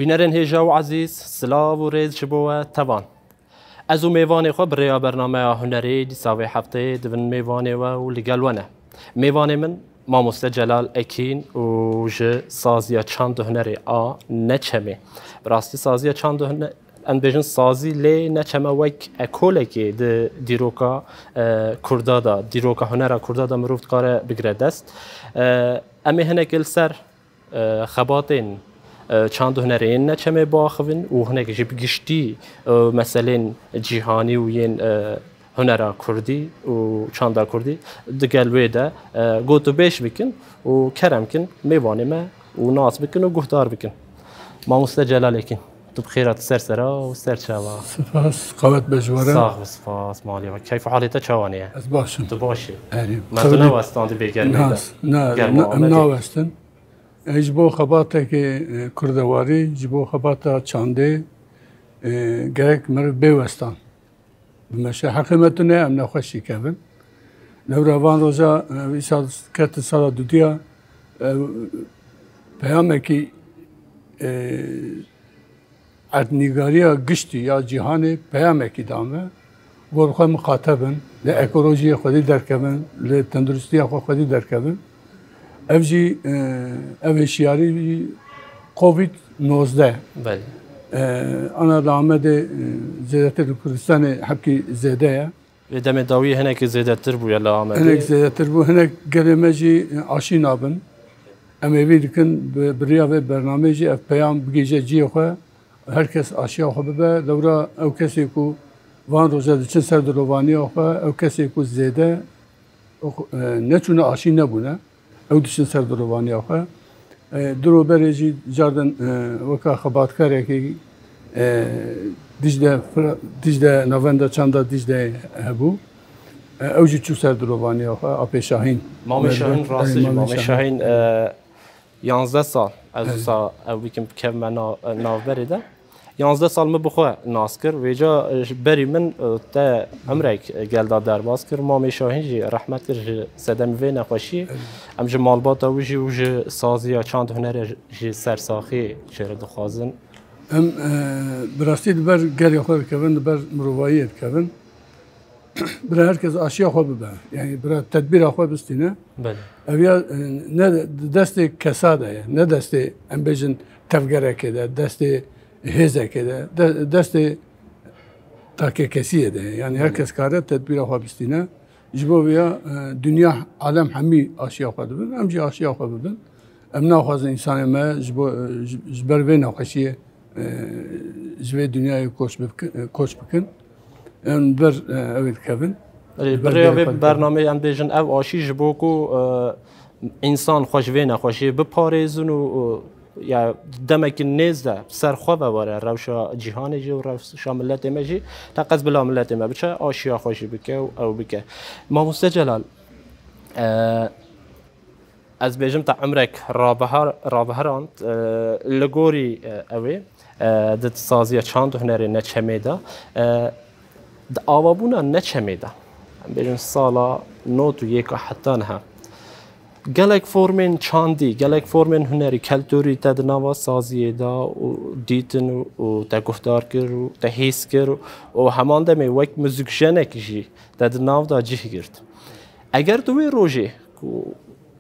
بینرین هیجا و عزیز سلاو و ریز جبوه توان از او میوانی خو برای برنامه هنری دیساوی هفته دون میوانی و لگلونه میوانی من ماموسته جلال اکین و ج سازی چند هنری نچمی براستی سازی چند هنری انبیشن سازی لی نچمه وک اکوله که دیروکا کردادا دیروکا هنر کردادا مروفت کار بگره دست امی هنگل سر خباتین چند هنرین نچمه باخوین و هنگ جیب گشتی مثلا جهانی و ین هنر کردی و چند کردی دگلوی ده گوتو بیش بکن و کرم کن میوانی ما و ناس بکن و گهدار بکن ما مستجلاله کن تو بخيرات سرسرة وسرشاوا سپاس قوت بجواره صاحب سپاس مالي كيف حالتك شوانية از باشم تو باشی ما تناوستان دي بيجرمي نه ناوستن جبو خباته که کردواری جبو خباته چانده گرک مر بیوستان بمشه حقیمتونه ام نخوشی کردن لو روان روزا ویسال کت سال دودیا پیامه کی ادنیگاریا گشتی یا جهان پیامه کی دامه ورخه مخاطبن ل اکولوژی خودی درکبن ل تندرستی خودی درکبن evji ev şiari Covid-19 بله ana damede zedetir Kürdistan'ı hepki zedeye ve deme davi henek zedetir bu yalla amede henek zedetir bu henek gelemeci aşin abın emevi dikin biriya ve bernameci ev peyam bgece ciyoxa herkes aşiya xabe devra ev kesi ku van roza için serdirovani oxa ev kesi ku zede ne çuna aşin ne buna او دشن سر دروانی آخه درو برجی جاردن وکا خبات کاری که دیجده نوانده چنده دیجده هبو اوجی چو سر دروانی آخه آپی شاهین مامی شاهین راستی مامی شاهین 11 سال از سال او بیکم که من ناو بریده 11 سال ما بخواه ناس کر و جا بری من تا عمرک گلدا درباز کر مامی شاهین جی رحمت کر سدم وی نخوشی ام جی مالبات او جی و جی سازی چند هنر جی سرساخی چرا دخوازن ام براستی دبر گری خود کردن دبر مروایی کردن برای herkes aşıya خود ببر yani برای تدبیر خود بستینه بله اویا نه دست کساده نه دست ام بیشن تفگره کده دست هزکه دست تاکیکسیه ده yani herkes kare tedbir yapabiline jibovya dünya alem hami aşıya kadın amca aşıya kadın emna fazla insan ma jber ve nakaşiye jve dünyayı koç bükün en bir evet kevin برای برنامه ام بیشن او آشی جبوکو انسان خوش و نخوشی بپارێزن و یا دمک نزده سرخواه بباره روشا جهان جی و روشا ملت مجی تقص بلا ملت ما بچه آشیا خوشی بکه او بکه ما مستجلال از بیجم تا عمرک رابهران لگوری اوی دت سازی چند هنری نچمیده د آوابونا نچمیده بیجم سالا نوت و یک حتی نه گلک فرمین چاندی گلک فرمین هنری کلتوری تد نوا سازی دا و دیتن و تا گفتار کر و تا حس کر و همان دمی وقت موزیک جنک جی تد ناو دا جه گرد اگر دوی روزی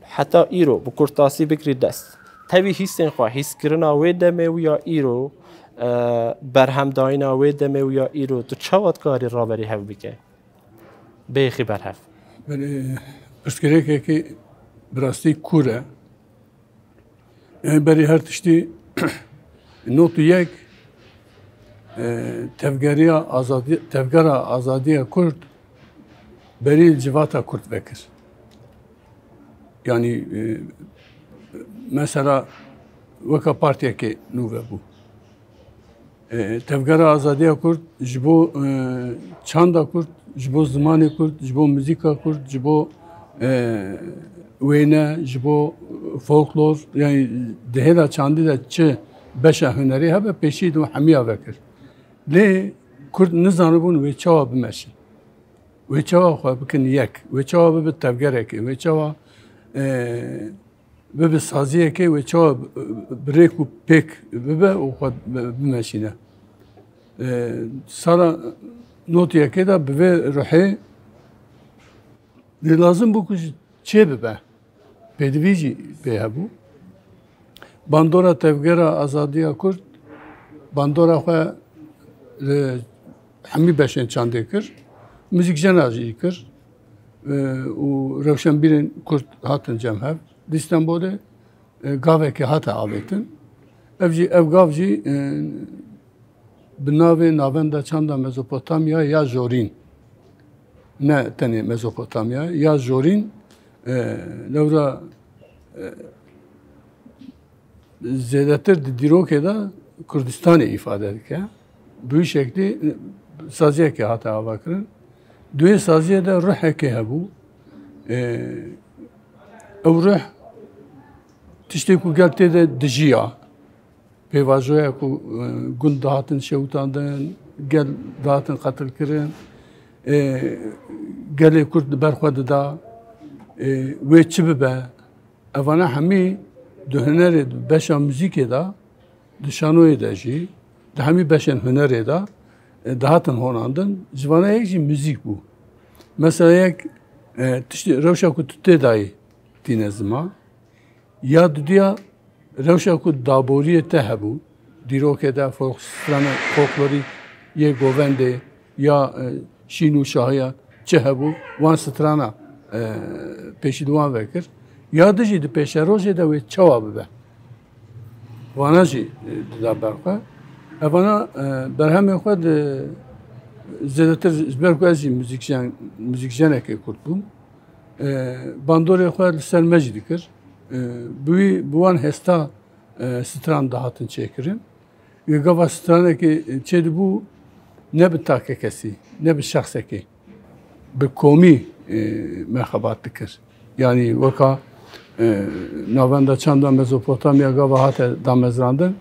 حتی ایرو بکرتاسی بکری دست تبی حسین خواه حس کرنا و دمی و یا ایرو برهم داینا و دمی و یا ایرو تو چواد کاری را بری هف بکه بیخی برهف پشتگره که براستی کوره بری هر تشتی نوتو یک تفگرا آزادی کرد بری جواتا کرد بکر yani mesela vaka partiye ki nüve bu tevgera azadiya kurd jibo çanda kurd jibo zamanı kurd jibo müzika kurd jibo wêne ji bo folklor yani dihêla çandî de çi beşa hunerî hebe pêşî de hemiya vekir lê Kurd nizanibûn wê çawa bimeşin wê çawa xwe bikin yek wê çawa bibe tevgerekê wê çawa bibe saziyekê wê çawa برێک و پێک ببە و خۆ بمەشینە ساڵە نۆتیەکەدا ببێ ڕحێ لازم بوو ku çê bibe pêdivî jî pê hebû bandora tevgera azadiya Kurd bandora xwe li hemî beşên çandê kir muzîkjena jî kir û rewşenbîrên Kurd hatin cem hev di Stenbolê gavekê hate avêtin ev gav jî bi navê navenda çanda Mezopotamya ya Jorîn ne tenê Mezopotamya ya Jorîn lewra zêdetir di dîrokê de Kurdistanê îfade dike bi wî şeklî saziyekê hate avakirin duê saziyê de rihekê hebû ew rih tiştê ku gel tê de dijiya pêvajoya ku gund dihatin şewitandin gel dihatin qetilkirin gelê Kurd li ber xwe dida wê çi bibe evana hemî di hunerê beşa muzîkê de di şanoyê de jî di hemî beşên hunerê de dihatin honandin ji vana yek jî muzîk bû mesela yek tiştê rewşa ku tu tê dayî tîne zima ya dudiya rewşa ku daboriyê te hebû dîrokê de strana folklorîk yê govendê ya şîn û şahiya çi hebû wan strana pêşî di wan vekir ya di jî di pêşerojê de wê çawa bibe wana jî dida ber xwe evana berhemê xwe di zêdetir ji ber ku ez jî muzîkjenekê Kurd bûm bandorê xwe li ser me jî dikir bi wî bi wan hesta stran dihatin çêkirin gava stranekê çê dibû ne bi takê kesî ne bi şexsekê bi komî me xebat dikir yanî weka navenda çanda Mezopotamya gava hate damezrandin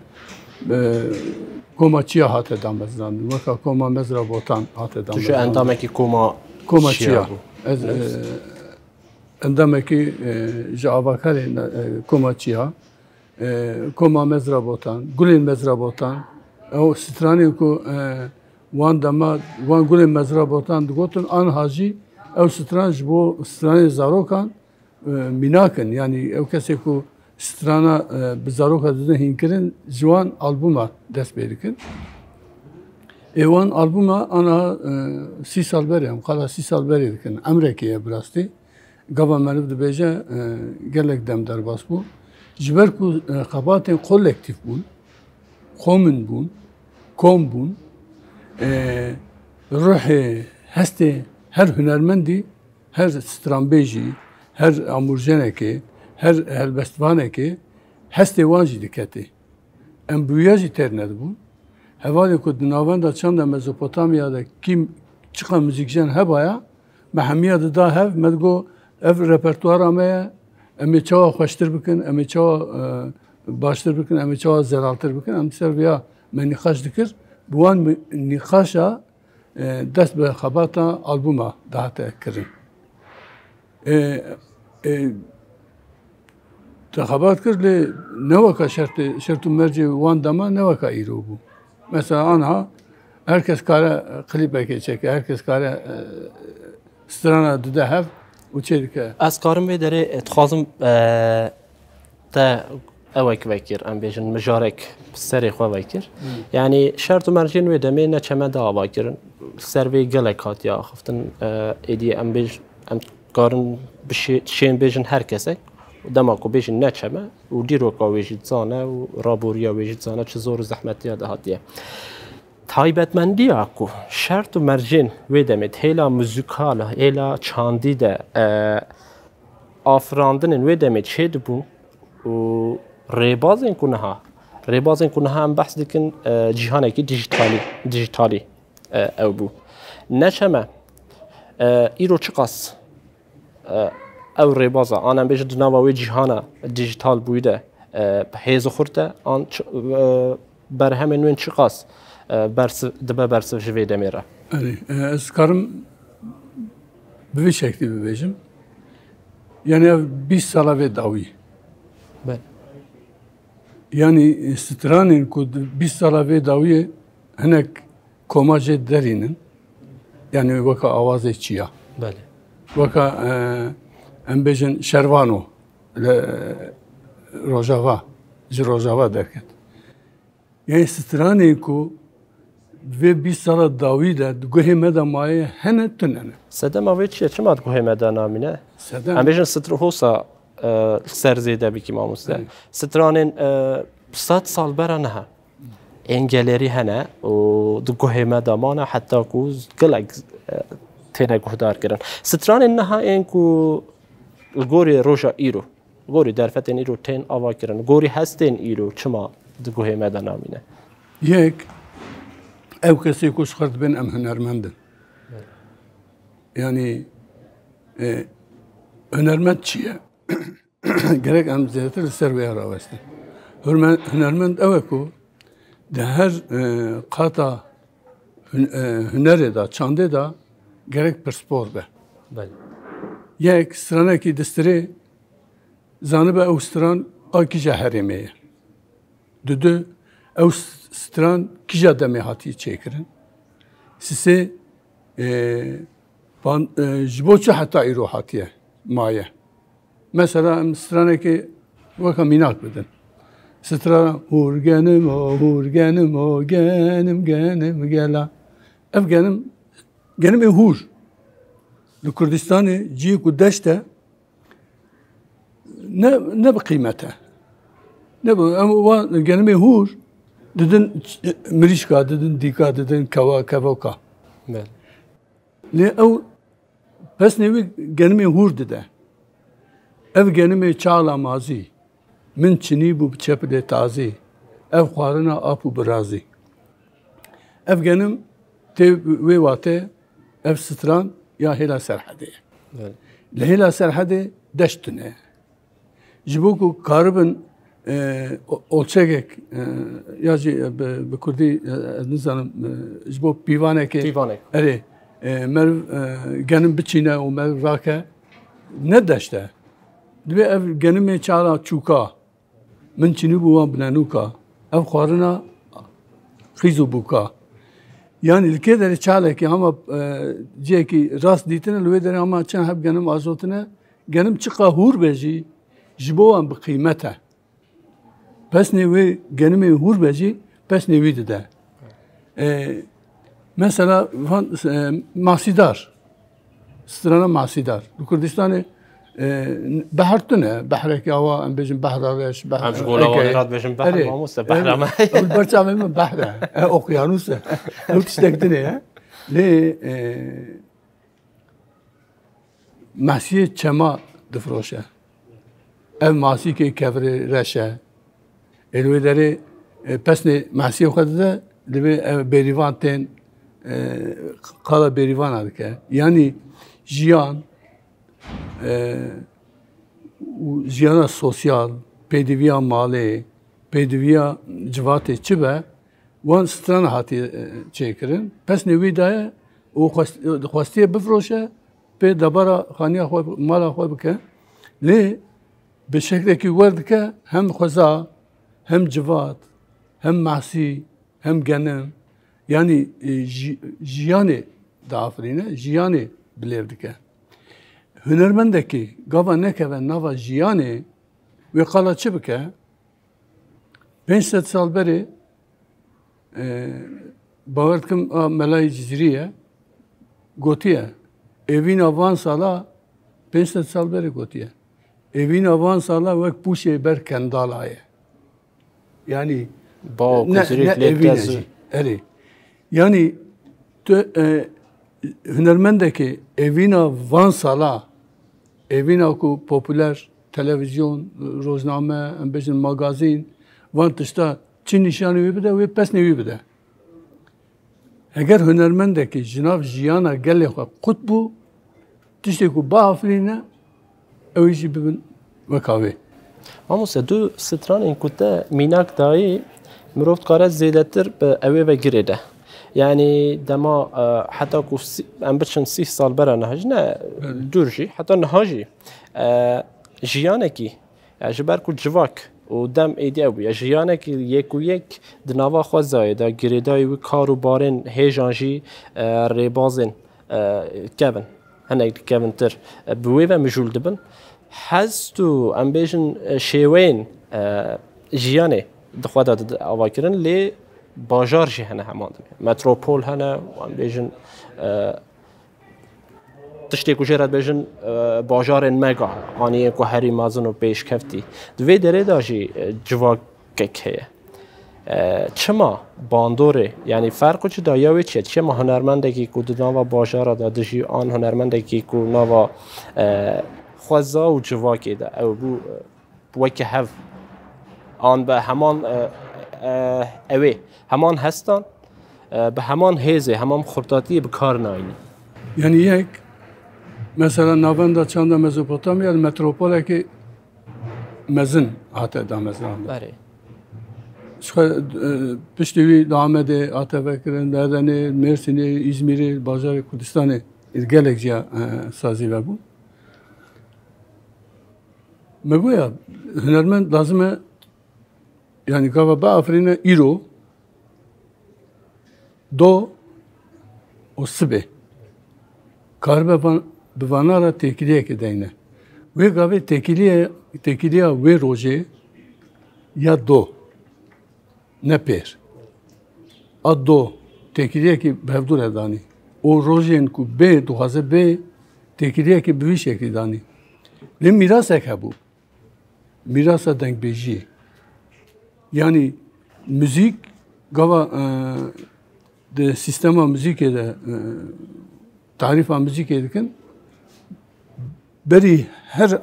koma çiya hate damezrandin weka koma Mezrabotan hate damezrandin. Tu ji endamekî koma çiya ez endamekî ji avakarê koma çiya koma Mezrabotan gulên Mezrabotan ew stranê ku wan dema wan gulên Mezrabotan digotin anha jî ew stran ji bo stranê zarokan mînakin yanî ew kesê ku strana bi zaroka didin hînkirin ji wan albûma dest pê dikin wan albûma anha 30 sal berê em qala 30 sal berê dikin emrekê ye bi rastî gava meriv dibêje gelek dem derbas bû ji ber ku xebatên kolektîv bûn komün bûn kom bûn ruhê hestê her hunermendî her stranbêjî her amûrjenekê her helbestvanekê hestê wan jî diketê em bûya jî têr nedibûn hevalê ku di navenda çanda Mezopotamya de kîm çiqa muzîkjen hebaya me hemiya dida hev me digo ev repertuara me ye em ê çawa xweştir bikin em ê çawa baştir bikin em ê çawa zeraltir bikin em ser vêya me nîqaş dikir bi wan nîqaşa dest bi xebata albûma dihate kirin te xebat kir lê neweka şert û mercê wan dema neweka îro bû mesela anha herkes kare klîpekê çeke herkes kare strana dide hev û çê dike ez karim vê derê dixwazim te ewek vekir em bêjin mijarek serê xwe vekir yanî şert û mercên wê demê ne çemenda ava kirin ser vê gelek hatiye axiftin êdî em karin bi şên bêjin her kesek dema ku bêjin ne çeme û dîroka wê jî zane û raboriya wê jî zane çi zor û zehmetiya de hatiye taybetmendiya ku şert û mercên wê demê hêla muzîkal hêla çandî de afirandinên wê demê çê dibû û rêbazên ku niha em behs dikin cîhanekî dijitalî ew bû neçeme îro çi qas ew rêbaza an em bêjin di nava wê cîhana dijital bûyî de hêzê xurt e an berhemên wên çi qas dibe bersiv ji vê demê re ez karim bi vê şeklî bibêjim yani ev 20 sala vê dawî yani stranên ku 20 sala vê dawiyê hinek komacê derînin yani weka awazê çiya بله weka em bêjin şervano li Rojava ji Rojava derket yani stranên ku vê 20 sala dawî de guhê me de mayê hene tune ne سدم اوی چیه چه ماد گوه مدانا مینه sedem ام بیشن ستر هوسا سر زیده بکی ماموسته سترانین 100 سال برا نه انگلری هنه و دو گوه مدامانه حتی کوز گلگ تینه گهدار کرن سترانین نه این کو الگوری روژا ایرو گوری درفتین ایرو تین آوا کرن گوری هستین ایرو چما دو گوه مدانا مینه yek ew kesê ku ji xwe dibin em hunermendin yani hunermend çi ye gerek em zêdetir li ser wê rawestin hunermend ew e ku di her qata hunerê da çandê da gerek pirspor be بله yek stranekî distirê zanibe ew stran a kîja herêmê ye du ew stran kîja demê hatiye çêkirin sisê ji bo çi heta îro hatiye maye mesela em stranekê weka mînak bidin strana hûr genim o genim gela ev genim ê hûr li Kurdistanê ciyê ku deşt e ne bi qîmet e ne bi em wan genimê hûr didin mirîşka didin dîka didin kevoka بله lê ew pesnê wî genimê hûr dide ev genimê çala mazî min çinîbû bi çepilê tazî ev xwarina ap û birazî ev genim tê wê watê ev stran ya hêla serhedê ye بله li hêla serhedê deş tune ji bo ku karibin olçekek ya jî bi Kurdî ez nizanim ji bo pîvanekê دیوانه erê meriv genim biçîne û meriv rake ne deş te divê ev genimê çara çûka min çînîbû wan binenûka ev xwarina xîz û bûka yani li kê derê çalekî hema ciyekî rast dîtine li wê derê hema çend heb genim azotine genim çiqa hûr be jî ji bo wan bi qîmet e pesnê wê genimê hûr be jî pesnê wî dide mesela masîdar strana masîdar li Kurdistanê behar tune behreke awa em bêjin behra reş ام جگولا و ایراد بشیم بحر ماموسته بحرامه berçavê min behre okyanus e ew tiştek tune ye lê masiyê çema difroşe ev masîkê kevirê reş e li wê derê pesnê masiyê xwe dide li wê ev bêrîvan tên qala bêrîvana dike yanî jiyan jiyana sosyal pêdiviya malê pêdiviya civatê çi be wan strana hatiye çêkirin pesnê wî daye û dixwastiye bifroşe pê debara xaniya xwe mala xwe bike lê bi şeklekî werdike hem xweza hem civat hem masî hem genim yani jiyanê diafirîne jiyanê bilêv dike hunermendekî gava nekeve nava jiyanê wê qala çi bike 500 sal berê bawer dikim Melayê Cizîrî gotiye evîna van sala 500 sal berê gotiye evîna van sala wek pûşê ber kendala ye yani با ne evîne jî erê yani hunermendekî evîna van sala evîna ku popüler televizyon rozname em bêjin magazîn van tişta çi nîşanî wî bide wê pesnê wî bide eger hunermendekî ji nav jiyana gelê xwe qut bû tiştê ku biafirîne ew jî bibin weka wê ماموسته دو ستران این کوته میناک دایی مروفت کاره زیدتر به اوی و گریده یعنی دما حتی کو ام بچن 30 سال برا نهاج نه دورجی حتی نهاجی جیانه کی جبر کو جواک و دم ایدی بویا جیانه که یک و یک دنوا خو زایده گریدای و کار و بارن هیجانجی ریبازن کبن هنگ کبن تر بوی و مجول دبن حست و امبیشن شیوین جیانه دخواد داد آواکرن لی باجار جی هنه همان متروپول هنه و امبیشن تشتی کجرات بیشن باجار مگا آنی که هری مازن و پیش کفتی دوی داره داشی جواب که چما باندوره یعنی فرق چه دایاوی چیه چه ما هنرمندگی که دنوا باجار دادشی آن هنرمندگی که نوا خوازا و جواکی ده او بو که هف آن به همان اوی همان هستن به همان هیزه همان خرداتی به کار ناینی یعنی یک مثلا ناوندا چند مزوپوتامیا متروپوله که مزن هاته دا مزن بله پشتوی دامده آته فکرن دادنه مرسینی İzmir'i بازار کردستان گلک جا سازی و بود مگویا هنرمند لازمه yani gava ba afrine iro do o sibe karbe bvanara tekiliye kedeyne ve gave tekiliye ve roje ya do ne per a do tekiliye ki bevdur edani o rojen ku be duhaze be tekiliye ki bir şekli dani le miras bu mirasa denk beji yani müzik gava de sistema müzik de tarifa müzik ediken beri her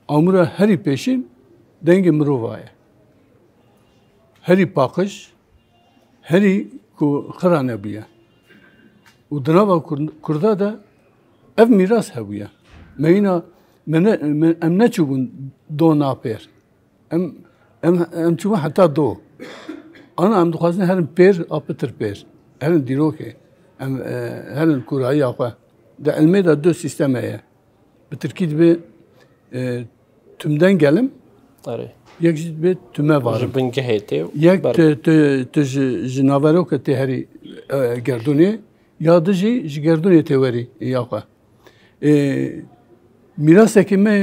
amura heri peşin denge mrovaya heri pakış heri ku kırane biya udnava kurda da ev miras hebuya meyna em ne çubun do naper em çubun hatta do ana em duhazın herin per apıtır per herin diroke em herin kurayı apa da elmeda do sistemeye bitirkid bir tümden gelim یک جد به تمه وارم. جبنگه هیته. یک تج جناورو که تهری گردونی یا دجی گردونی تهری یاقا. میراث کمی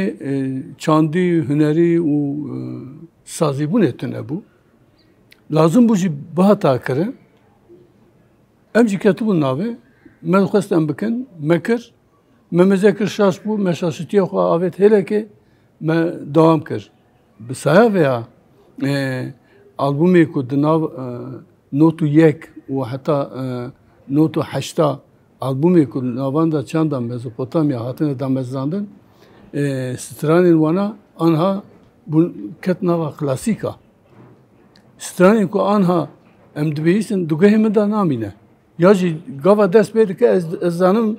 چاندی هنری و سازی بونه تنه بو. لازم بوجی بهتا کره. امجی کتبون ناوه. من خواستم بکن مکر. من مذکر شاش بو. مشاشتی خو آوت هله که من دوام کر. بسایه ویا آلبومی که دناو نوتو یک و حتی نوتو هشتا آلبومی که نواندا چند مزوپوتامیا هاتن دامزداندن سترانین وانا آنها بون کت نوا کلاسیکا سترانین که آنها ام دبیسن دوگه هم دا نامینه یا جی گاوا دست بیده که از زنم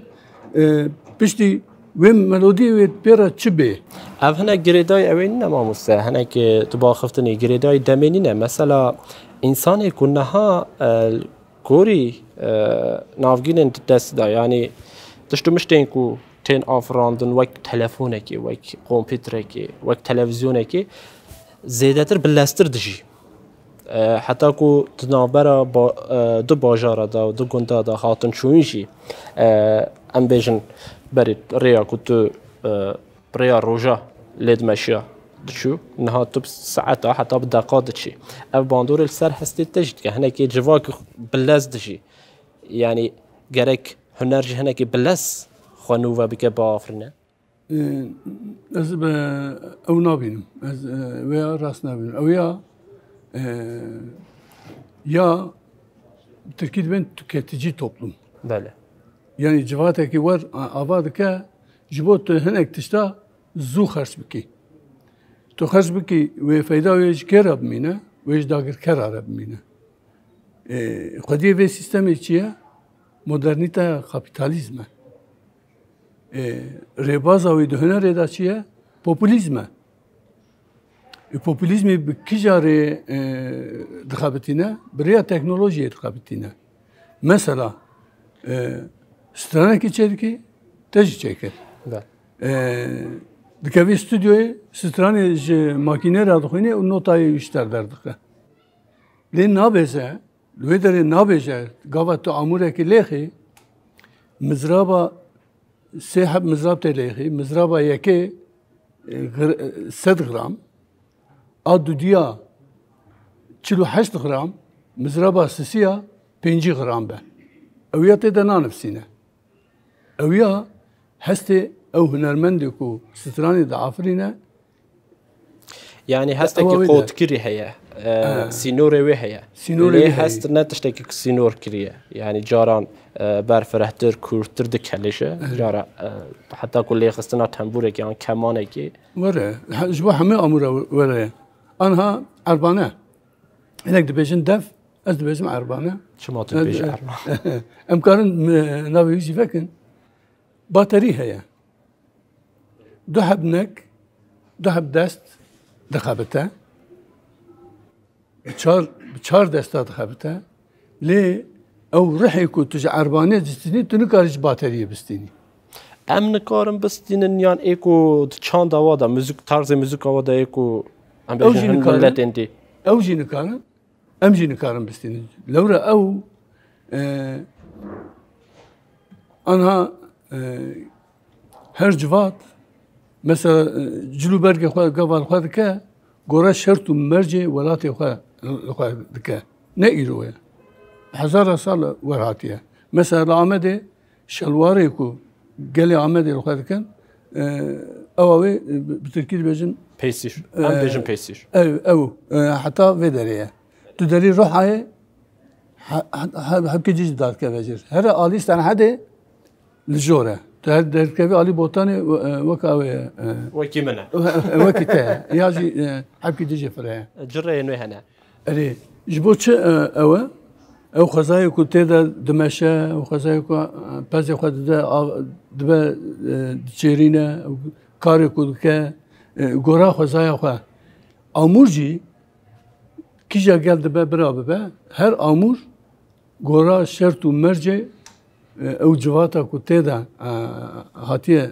پشتی و ملودی و پیرا چی به؟ اف هنگ گریدای اوین نماموسه هنگ تو با خفتنی گریدای دمینی نه مثلا انسانی که نها کوری نافگین دست دا یعنی تشتو مشتین که تین آفراندن وک تلفونه کی وک کامپیوتره کی وک تلویزیونه کی زیاده تر بلستر دجی حتی که تنابرا دو باجارا دا و دو گنده دا خاطن شوینشی ام بیجن برید ریا کتو ریا روجا لید ماشیا دشو نها تو ساعتا حتی بدقات دشی اف باندور السر هستی تجد که هناك جواك بلاز دشی یعنی گرک هنرجی هناك بلاز خانووا بك بافرنه از به او نبینم از ویا راست نبینم او یا Türkiye'de ben tüketici toplum. بله. Yani civataki var avadike jibot henek tişta zu xarç biki. To xarç biki ve fayda ve kerab mine ve dagir kerab mine. Qadiye ve sistemi çiye modernite kapitalizme. Rebaza ve döner edaçiye popülizme. Popülizmi bir kicari dikabetine, biriya teknolojiye dikabetine. Mesela strana ki çelki tecih çeker. Dikevî stüdyoyê stranê ji makînê re dixwînê û notayê wîşter derdike. Lê nabêje, li wê derê nabêje gava tu amûrekî lêxî, mizraba sê heb mizrab tê lêxî, mizraba yekê 100 gram, a dudiya 48 gram, mizraba sisiya 5 gram be. Ew ya tê de nanivîsîne. Ew ya hestê ew hunermendê ku stranê diafirîne. Yani hestekî qotkirî heye. Sînorê wê heye. Lê hest ne tiştekî ku sînor kiriye. Yani caran berfirehtir, kûrtir dikeleşe. Cara heta ku lêxistina temburekî an kemanekî. Were, ji bo hemû amûra were ye. Anha erbane. Hinek dibêjin dev, ez dibêjim erbane. Çima tu dibêjî erbane? Em karin navê wî jî vekin. Baterî heye. Du heb nek, du heb dest dixebite. Çar desta dixebite. Lê ew rihê ku tu ji erbanê distînî, tu nikarî ji bateriyê bistînî. Em nikarin bistînin yan ê ku çanda wa da müzik tarzê müzika wa da ê ku em bêjin milletên dî. Ew jî nikarin, em jî nikarin bistînin. Lewra ew anha her civat mesela cilûbergê xwe gavan xwe dike, gora şert û mercê welatê xwe dike. Ne îro ye. Hezara sal werhatiye. Mesela li Amedê şelwarê ku gelê Amedê li xwe dikin, ew wê bi Tirkî dibêjin peysîr. Em bêjin peysîr. Ew heta vê derê ye. Tu derî Rihayê hepkî cî dadkeve jîr. Here alî Stenhedê li jor e. Tu her derkevî alî botanê weka ew ye. Wekî min e. Wekî te ye. Ya jî hepkî cî jê fire ye. Cireyên wê hene. Erê, ji bo çi ew e? Ew xwezayê ku tê de dimeşe, ew xwezayê ku pezê xwe dide dibe diçêrîne, karê ku dike, gora xwezaya xwe. Amûr jî kîja gel dibe bira bibe, her amûr gora şert û mercê ew civata ku tê de hatiye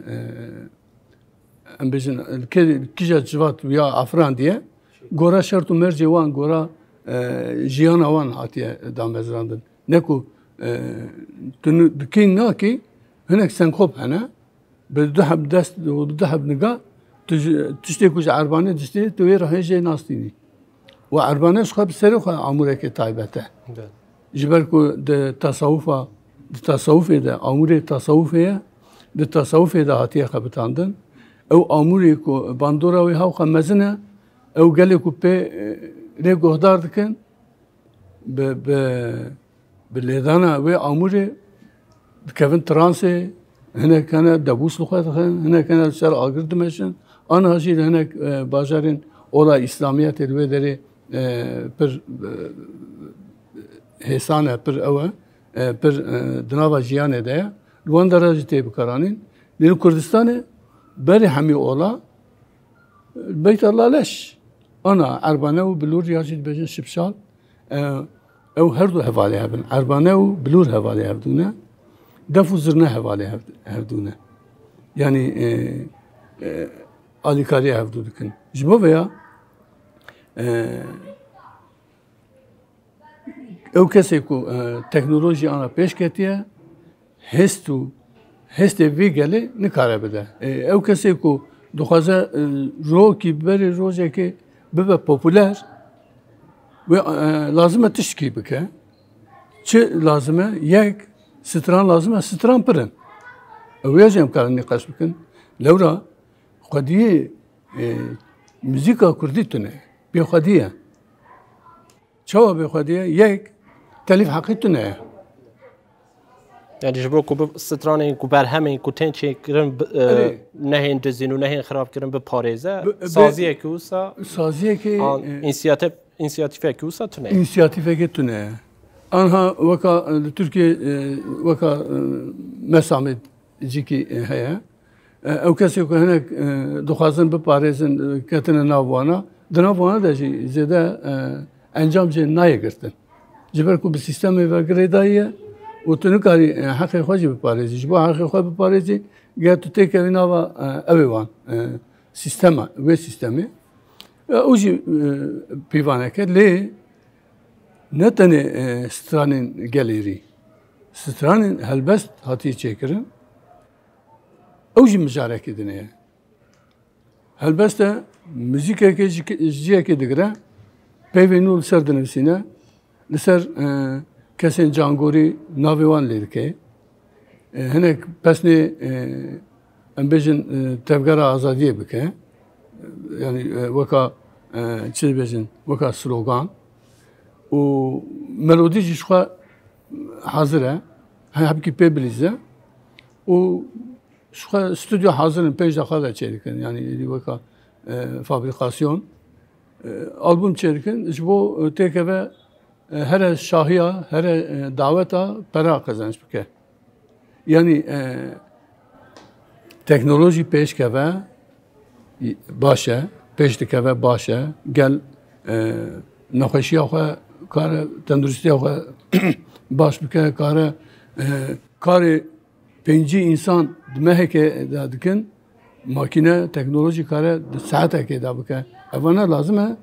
em bêjin kîja civat ya afran diye, gora şert û mercê wan, gora jiyana wan hatiye damezrandin. Ne ku tu dikî nakî, hinek senkop hene, bi du heb dest û du heb niga, tiştê ku ji erbanê diştî, tu wê rehê jê nastînî. Ve erbanê ji xwe bi serê xwe amûrekê taybet e. Ji ber ku di tasawufa, di tasawufê de amûrê tasawufê ye, di tasawufê de hatiye xebitandin. Ew amûrê ku bandora wê haw xwe mezin e, ew gelê ku pê rê guhdar dikin, bi lêdana wê amûrê dikevin transê, hinek hene debûs li xwe dixin, hinek hene ser agir dimeşin, aniha jî li hinek bajarên ola İslamiyetê li wê derê pir hêsan e, pir ew e, pir di nava jiyanê de ye, li wan dera jî tê bikaranîn. Lê li Kurdistanê berê hemî ola Beytallah leş. Ana erbane û bilûr ya jî dibêjin şipşal, ew her du hevalê hebin. Erbane û bilûr hevalê hevdûne, def û zirne hevalê hevdûne. Yani alîkariyê hevdû dikin. Ji bo veya ew kesê ku teknolojî ana pêş ketiye, hest û hestê vê gelê nikare bide. Ew kesê ku dixwaze rokî berê rojekê bibe popüler ve lazım e tiştkî bike. Çi lazım e? Yek stran lazım e, stran pirin. Ew ya jî em karin nîqaş bikin. Lewra xwediyê müzîka Kurdî tune, bêxwedî ye. Çawa bêxwedî ye? Yek telîf heqî tune ye. Yani ji bo ku bi stranên ku berhemên ku tên çêkirin nehên dizîn û nehên xirabkirin biparêze, saziyekî wisa Saziyekê însiyatîfekî wisa tune ye. İnisiyatîfekê tune ye. Anha weka li Tirkiye weka mesamê cikî heye. Ew kesê ku hinek dixwazin biparêzin ketine nav wana, di nav wana de jî zêde encam jê nayê girtin. Ji ber ku bi sîstemê ve girêdayî û tu nikarî heqê xwe jî biparêzî. Ji bo heqê xwe biparêzî, gel tu têkevî nava evê wan. sistema ve sistemi o jî pîvaneke lê ne tenê stranên gelêrî stranên helbest hatiye çêkirin ew jî mijarekê dineye helbest e müzîkekê ji ciyekê digire peyvê nû li ser dinivîsîne li ser kesên cangorî navê wan lê dike hinek pesnê em bêjin tevgera azadiyê bike yani weka çi dibêjin weka slogan û melodî jî ji xwe hazir e hebkî pê bilîze û ji xwe stûdyo hazirin 5 deqa de çê dikin yani weka fabrikasyon albûm çê dikin ji bo têkeve here şahiya here daveta pera qezanç bike yani teknolojî pêşkeve baş e pêş dikeve baş e gel nexweşiya xwe kare tenduristiya xwe baş bike kare karê pêncî însan di mehekê de dikin makîne teknolojî kare di saetekê de bike evane lazim e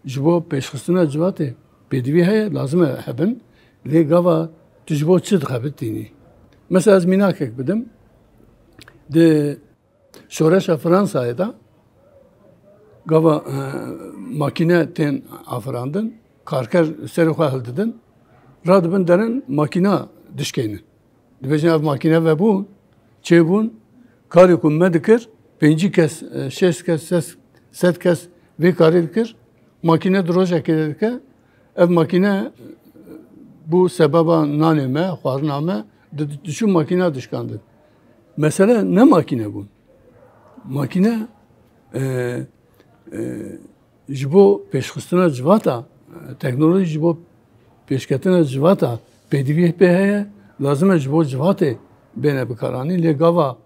ji bo pêşxistina civatê pêdivî heye lazim e hebin lê gava tu ji bo çi dixebitînî mesela ez mînakek bidim di şoreşa Fransayê de gava makîne tên afirandin karker serê xwe hildidin radibin derin makîna dişkênin dibêjin ev makîne vebûn çêbûn karê ku me dikir 5 kes 6 kes 7 kes vê karê dikir makîne di rojekê de dike ev makîne bu sebeba nanê me xwarina me dişû makîna dişkandin mesele ne makîne bûn makîne ji bo pêşxistina civata teknolojî ji bo pêşketina civata pêdivî pê heye lazim e ji bo civatê bêne bikaranî lê gava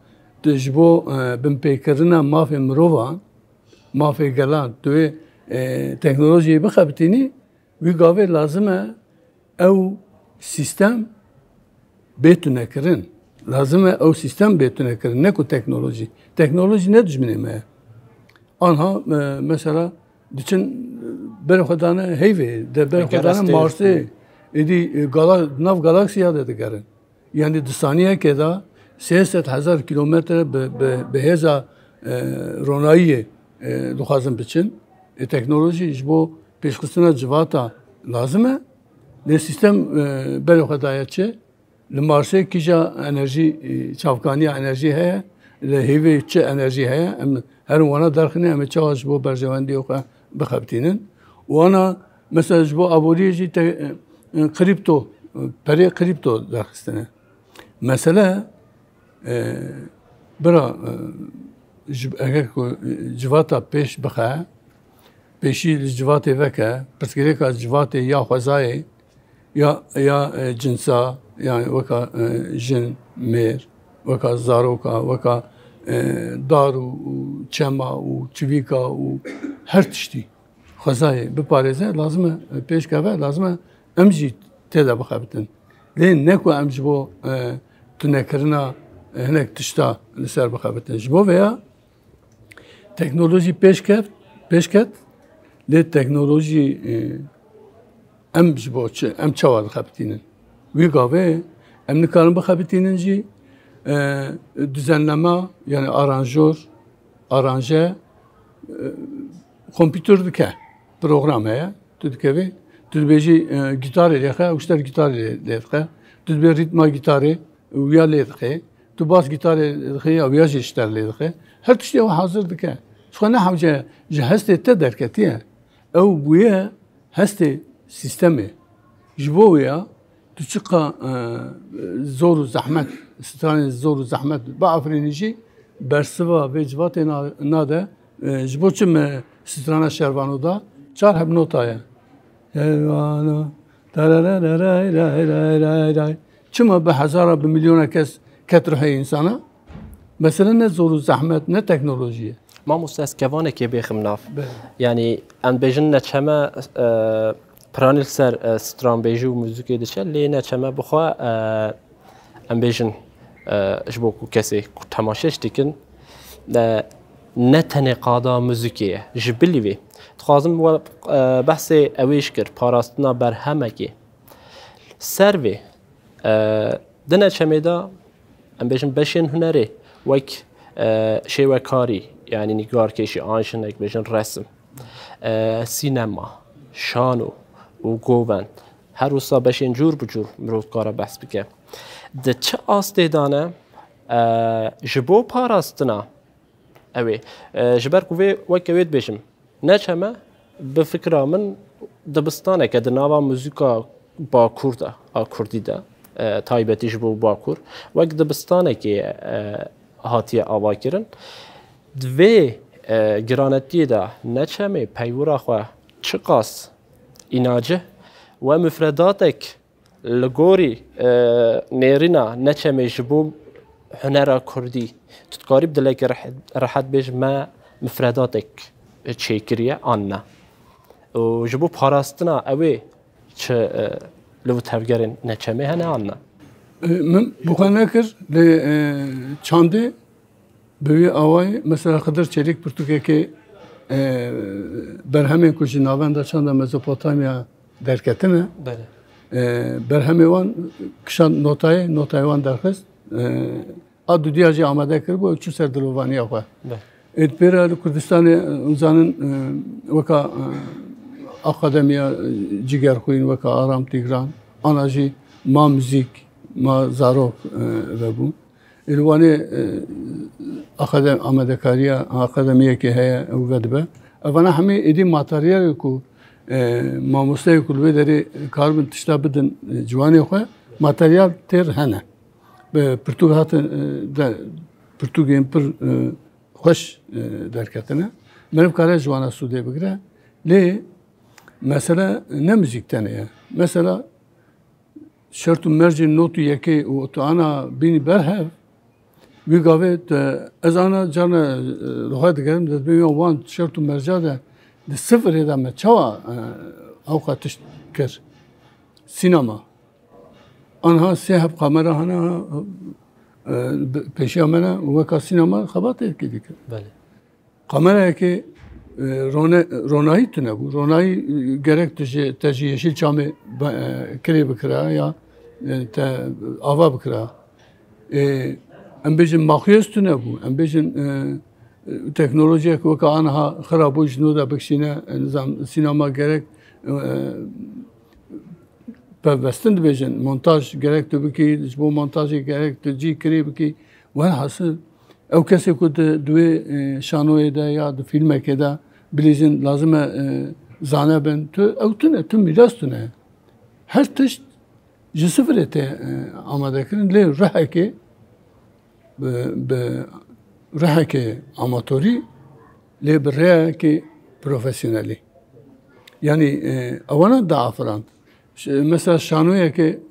tu ji bo binpêkirina mafê mirovan mafê gelan tu wê teknolojiyê bixebitînî wî gavê lazim e ew sîstem bêtunekirin lazim e ew sîstem bêtunekirin ne ku teknolojî ne dijminê me ye anha mesela diçin berxwedane heyvê de berxwedane Marsê êdî nav galaksiya de digerin yani di saniyekê de 300,000 kilometre bi hêza ronayiyê dixwazin biçin teknolojî ji bo pêşxistina civata lazim e lê sîstem berxwe daye çi li Marsê kîja enerjî çavkaniya enerjî heye li hêvê çi enerjî heye em herin wana derxîne em ê çawa ji bo berjewendiyê xwe bixebitînin wana mesela ji bo aboriyê jî kripto perê kripto derxistine mesele bira eger ku civata pêş bixe pêşî li civatê veke pirsgirêka civatê ya xwezayê ya cinsa yani weka jin mêr weka zaroka weka dar û çema û çivîka û her tiştî xwezayê biparêze lazim e pêşkeve lazim e em jî tê de bixebitin lê ne ku em ji bo tunekirina hinek tişta li ser bixebitin ji bo veya teknolojî pêşket lê teknolojî em ji bo çi em çawa dixebitînin wî gavê em nikarin bixebitînin jî düzenleme yani aranje kompütür dike program heye tu dikevî tu dibêjî gîtarê lê xe wişter gîtarê lê dike tu dibê rîtma gîtarê wiya lê dixê tu bas gîtarê dixê ya wiya jî şter lê dixê her tiştê ew hazir dike ji xwe nehewce ji hestê te derketiye ew bûye hestê sîstemê ji bo wêya tu çiqa zor û zehmet stranên zor û zehmet biafirînî jî bersiva vê civatê nade ji bo çi me strana şervano da çar hebnota ye şervano çima bi hezara bi milyona kes ketirhe insana mesela ne zor û zehmet ne teknolojiye Mamoste ez kevanekê bêxim nav yani em bêjin neçeme Pranîl ser stranbêjî û muzîkê diçe lê neçeme bixwe em bêjin ji bo ku kesê ku temaşeş dikin نتنه قادا موزیکیه جبلی وی تخازم و بحث اویش کرد پاراستنا بر همه کی سر وی دنه چمیدا ام بیشن بشین هنری وک شیوه کاری یعنی نگار کشی آنشن یک بیشن رسم سینما شانو و گووند هر روزا بشین جور بجور مروت کارا بحث بکه ده چه آسته دانه جبو پاراستنا اوی جبر کوی وکوید بیشم نچمه به فکر من دبستانه که دنوا موزیکا باکور ده کردی ده تایبتی جبو باکور وک دبستانه که هاتی آوا کرن دوی گرانتی ده نچمه پیورا خو چقاس ایناجه و مفرداتک لگوری نیرینا نچمه جبو هنر کردی تتقارب دلك راحت بيج ما مفرداتك تشيكريا عنا وجبو باراستنا اوي چه لو تفگرين نچمه هنه عنا من بخانكر ل چاندي بوي اوای مثلا خضر چelik پرتوکه برهمه کوچ ناوند چاند مزوپوتامیا درکتنه بله برهمه وان کشان نوتای وان درخست ادو دیاجی آماده کرد با چو سر دلوانی آقا. ات پیرا کردستان اونزانن وکا اکادمیا جگر خوین وکا آرام تیگران آنجی ما موزیک ما زاروک و بون. ایروانی آماده کاریا اکادمیه که هیا ودبه. اونا همه ایدی ماتریال کو ما مستعد کلوی داری کاربن تشتا بدن جوانی خو ماتریال تر هنه. پرتوگات پرتوگیم پر خوش درکتنه منم کار جوانا سوده بگره لی مثلا نه موزیک تنه مثلا شرط مرجع نوتو یکی و تو انا بینی برهف ویگاوه از انا جانا روحات گرم داد بیام وان شرط مرجع ده صفر هدا من چوا اوقاتش کر سینما آنها سه کامera هنه پیشی آمده و کاسینما خبرت کردی که بله کامera که رونایی تونه بود رونایی gerek تجی yeşil çamı kere bıkıra ya ava bıkıra em bejin maxiyes tune bu em bejin teknolojiye ki vaka anha xarabuj nuda bekşine nizam sinema gerek پیوستن بیشن مونتاژ gerek تو بکی bu montajı gerek تو جی کری بکی و حاصل او کسی کو دوی شانوی ده یا دو فیلم که ده بلیزن لازمه زانه بن تو او تونه تو میراث تونه هر تشت جسفرته آماده کردن لی راه که آماتوری لی برای که پروفسیونلی یعنی اونا دعافران مثلا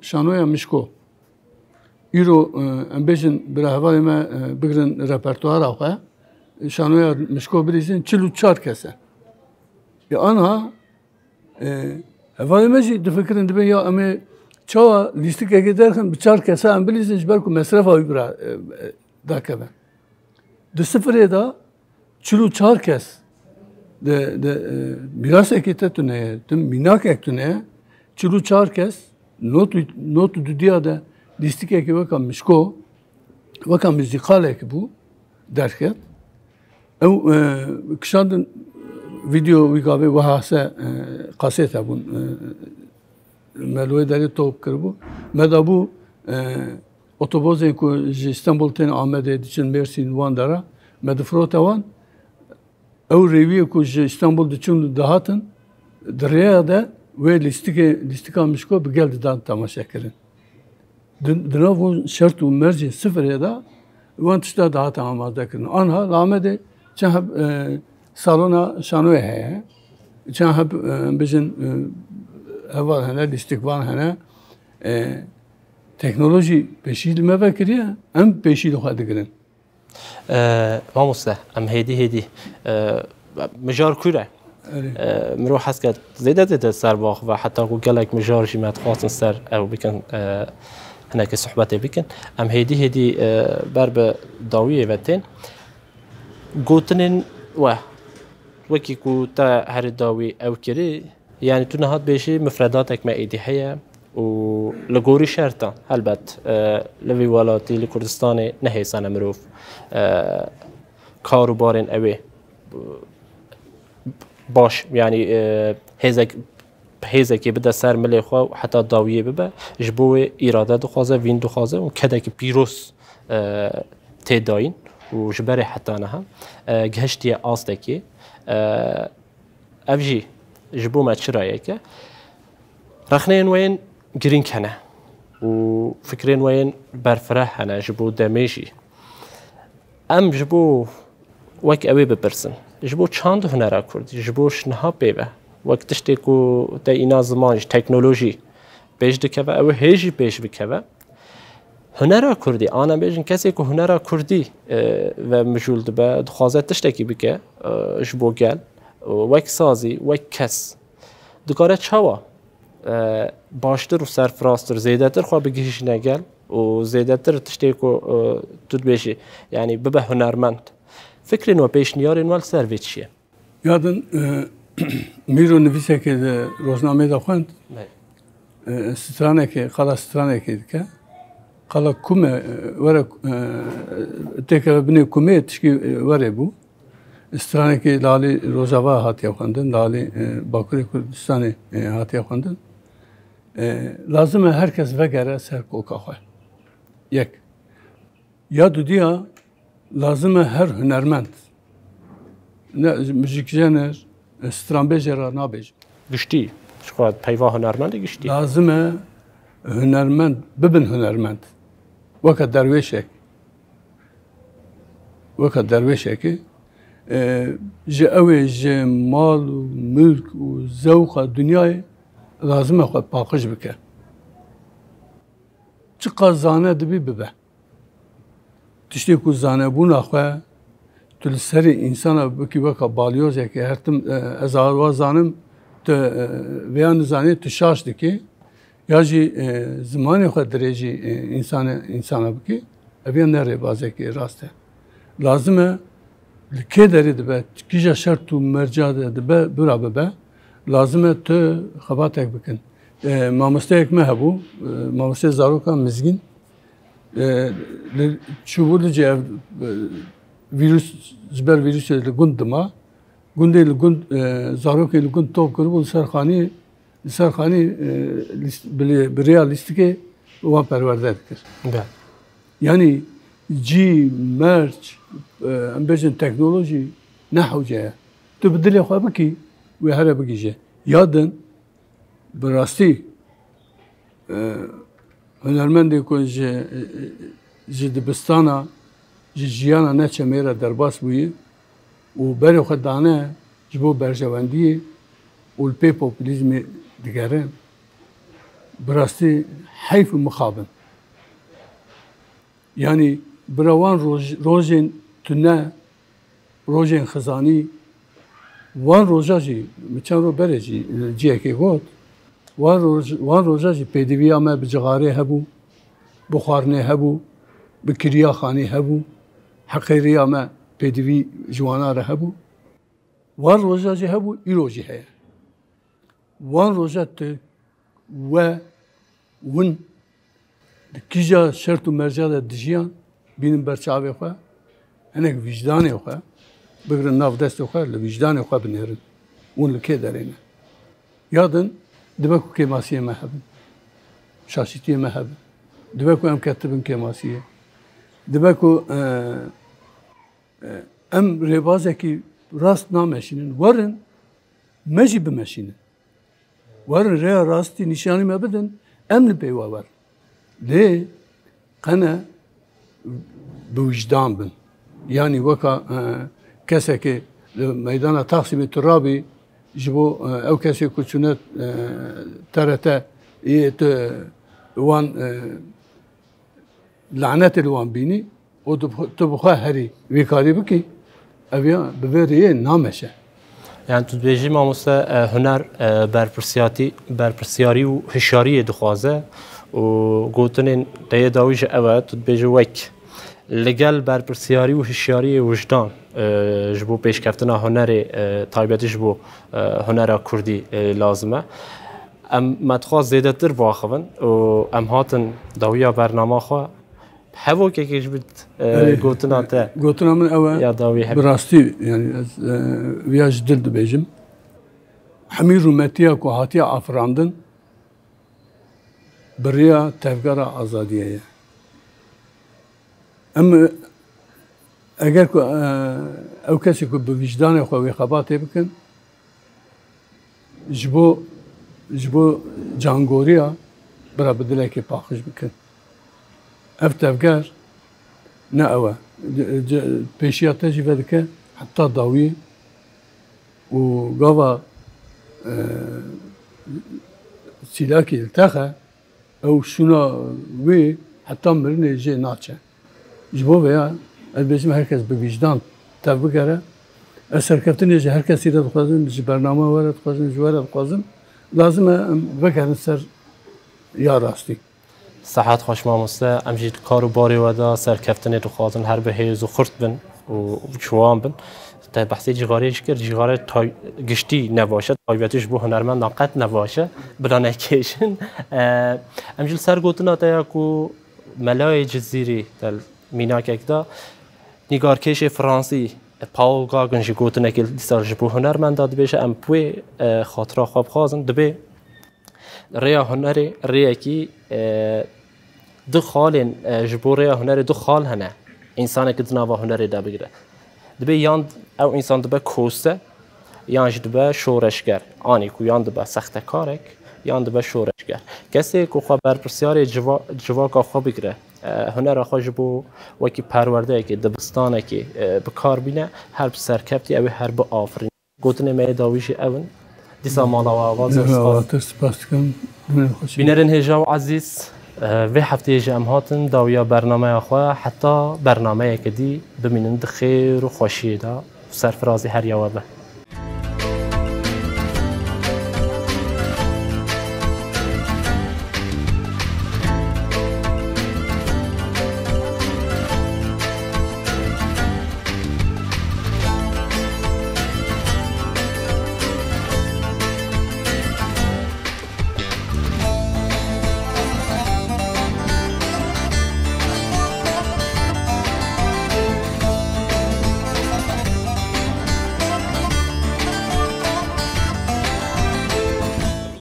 شانویا مشکو ایرو امبیشن برای ما بگرن رپرتوار آخه شانویا مشکو بریزن 44 کسه یا آنها هوای ماجی دفکرن دبی یا اما چوا لیستی که درخن به 4 کسه ام بریزن جبر کو مصرف آوی برا داکه دو سفره دا 44 کس de miras ekitetune tüm minak ektune 44 kes notu dünya da listik eki vakam mişko vakam müzikal eki bu derket ev kışandın video vigabe vahase kasete bun melodi deri top kırbu meda bu otobüsün ku İstanbul'tan Ahmet'e için Mersin Van'dara medfrotavan ev reviye ku İstanbul'da çünkü dahatın derya ve listika mişko begeldi dan tamaşa kirin. Dınavun şartı merci sıfır ya da vantışta daha tamamazda kirin. Anha Ahmet'e çahab salona şanuye heye. Çahab bizim eval hene listikvan hene teknoloji peşil mevekiriye em peşil xadigirin. مامۆستا ئەم هێدی مژار کوورە مرۆ حەز کرد زێدە دێتە سەر باخ و حتاکو gelek مژارشی مەتخوازن سەر ئەو بکەن هەنێکی سوحبەتێ بکەن ئەم هێدی بەر بە داویێ وەتێن گوتنین وکی کو تا هر داوی او کری یعنی تو نهاد بشی مفرداتك ما ایدی هیا و لگوری شرطان البته لوی ولاتی لکردستان نهیسان مروف کارو بارن اوی باش یعنی هزکی بده سر ملی خو حتی داویه ببه جبوه اراده دخوازه وین دخوازه و کده که پیروس تداین و جبره حتی نه گهشتی آستکی افجی جبو ما چرایه که رخنین وین گرین کنه و فکرین وین برفره هنه جبو دمیجی ام جبو وک اوی بپرسن جبو چند هنره کردی جبوش نها بیبه وقت تشتی کو تا اینا زمانش تکنولوژی پیش دکه او هیچی پیش بکه هنره کردی آنم بیشن کسی که هنره کردی و مجول دبه دخوازه تشتی بکه جبو گل وک سازی وک کس دکاره چوا باشتر و سرفراستر زیادتر خواه بگیش نگل و زیادتر تشتی که تود بیشی یعنی ببه هنرمند فکرین و پیشنیارین وال سروی چیه؟ یادن میرو نویسه که روزنامه دا خوند سترانه که قلا سترانه که قلا کومه وره تکر بینه کومه تشکی وره بو سترانه که لالی روزاوا هاتیا خوندن لالی باکوری کردستانی هاتیا خوندن لازمه herkes vegere ser kolka xwe yek ya dudiya lazım her hünermend ne müzikjener strambejera nabej güçlü şu kadar peyva hünermendi güçlü lazım hünermend bibin hünermend vakat derveşeki ji ew ji mal û mülk û zewqa dünyayê lazım xwe paqij bike çi qazane dibî bibe tiştê ku zanebûna xwe tu li serê insana bikî weka balyozekê her tim ez wa zanim tu vêya nizanî tu şaş dikî ya jî zimanê xwe dirêjî insana bikî ev ê ne rêbazekê rast e lazım e li kê derê dibe kîja şert û merca de dibe bira bibe lazım e tu xebatek bikin mamosteyek me hebû mamostey zaroka mizgîn çûbû li ev vîrus ji ber vîrusê li gund dima gundê li gund zarokê li gund top kiribû li serxanî bi rêya lîstikê wan perwerde dikir yani cî merç em bêjin teknolojî nehewce ye tu bi dilê xwe bikî wê here bigîje ya din bi rastî hünermendê ku ji dibistana ji jiyana neçemêre derbas bûyî û berê xwe dane ji bo berjewendiyê û li pê populîzmê digerin bi rastî heyf û mixabin yani bira wan rojên tune rojên xizanî wan roja jî çend roj berê jî ciyekê got wan roja jî pêdiviya me bi cigarê hebû bi xwarinê hebû bi kiryaxanî hebû heqêriya me pêdivî ji wana re hebû wan roja jî hebû îro jî heye wan roja tu we hûn di kîja şert û merca de dijiyan bînin ber çavê xwe hinek vicdanê xwe bigirin nav destê xwe li vicdanê xwe binêrin hûn li kê derê ne ya din dibe ku kêmasiyê me hebin şaşîtiyê me hebin dibe ku em ketibin kêmasiyê dibe ku em rêbazekî rast nameşînin werin me jî bimeşînin werin rêya rastî nîşanî me bidin em li pê we werin lê qene bi wîcdan bin yani weka kesekê li meydana Taksimê tu rabî ji bo ew kesê ku çûne TRT tu wan lanetê li wan bînî û tu bi xwe herî vê karî bikî ev ya bi vê rêyê nameşe yani tu dibêjî mamoste huner berpirsiyarî û hişyariyê dixwaze û gotinên dayê dawî ji ew e tu dibêjî wek لەگەل بەرپرسیاری و هشیاری وجدان ji bo pêşkeftina hunerê taybetî ji bo hunera Kurdî lazim e. Em metxwaz zêdetir biaxivin û em hatin dawiya bernama xwe hevokekê ji gotina te gotina min ew ya dawî bi rastî yani ez viya ji dil dibêjim hemî rûmetiya ku hatiye afirandin biriya tevgera azadiyê ye. Em eger ku ew kesî ku bi vicdanê xwe wê xebatê bikin ji bo cangoriya bira bi dilekê paqij bikin. Ev tevger ne ew e. Pêşiya te jî vedike heta dawî û gava sîlakê li texe ew şûna wê heta mirinê jê naçe. Ji bo veya ez bêjim herkes bi vicdan tev bigere. Ez serkeftinê ji her kesî re dixwazim, ji bername we re dixwazim, ji we re dixwazim. Lazim e em vegerin ser ya rastî. Sehet xweş mamoste, em jî kar û barê we da serkeftinê dixwazin her bi hêz û xurt bin û ciwan bin. Te behsê cîgarê jî kir, cîgarê giştî nevaşe, taybetî ji bo hunermendan qet nevaşe, bila nekêşin. Em jî li ser gotina te ya ku melayê Cizîrê mînakek da nîgarkêşê Fransî Paul Gauguin jî gotinekê dîsar ji bo hunermenda dibêje em wê xatira xwe bixwazin dibe rêya hunerê rêyekî du xalên ji bo rêya hunerê du xal hene însanekî di nava hunerê de bigire. Dibe yan ew însan dibe koste yan jî dibe şoreşger anî ku yan dibe sextekarek yan dibe şoreşger. Kesê ku xwe berpirsyarê civaka xwe bigire hunera xwe ji bo wekî perwerdeyekê dibistanekê bikar bîne her bi serkeftiye ew ê her bi afirîn. Gotinê me yê dawî jî ew in. Dîsa mala we spas dikim. Bînerên hêja û ezîz vê hefteyê jî em hatin dawiya bernameya xwe heta bernameyeke dî bimînin di xêr û xweşiyê de serfirazî her ya we be.